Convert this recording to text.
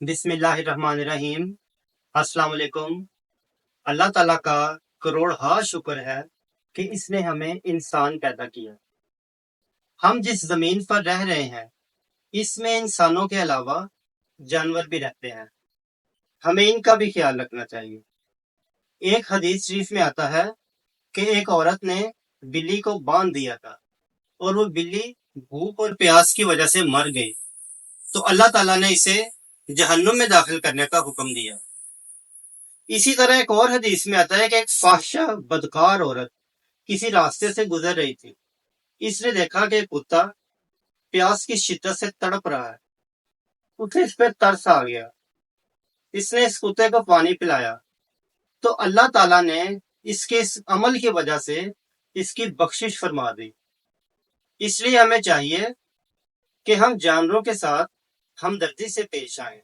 بسم اللہ الرحمن الرحیم۔ السلام علیکم۔ اللہ تعالیٰ کا کروڑ شکر ہے کہ اس نے ہمیں انسان پیدا کیا۔ ہم جس زمین پر رہ رہے ہیں اس میں انسانوں کے علاوہ جانور بھی رہتے ہیں، ہمیں ان کا بھی خیال رکھنا چاہیے۔ ایک حدیث شریف میں آتا ہے کہ ایک عورت نے بلی کو باندھ دیا تھا اور وہ بلی بھوک اور پیاس کی وجہ سے مر گئی، تو اللہ تعالیٰ نے اسے جہنم میں داخل کرنے کا حکم دیا۔ اسی طرح ایک اور حدیث میں آتا ہے کہ ایک فاحشہ بدکار عورت کسی راستے سے گزر رہی تھی۔ اس نے دیکھا کہ ایک کتا پیاس کی شدت سے تڑپ رہا ہے، اسے اس پہ ترس آ گیا۔ اس نے اس کتے کو پانی پلایا تو اللہ تعالیٰ نے اس کے اس عمل کی وجہ سے اس کی بخشش فرما دی۔ اس لیے ہمیں چاہیے کہ ہم جانوروں کے ساتھ ہمدردی سے پیش آئیں۔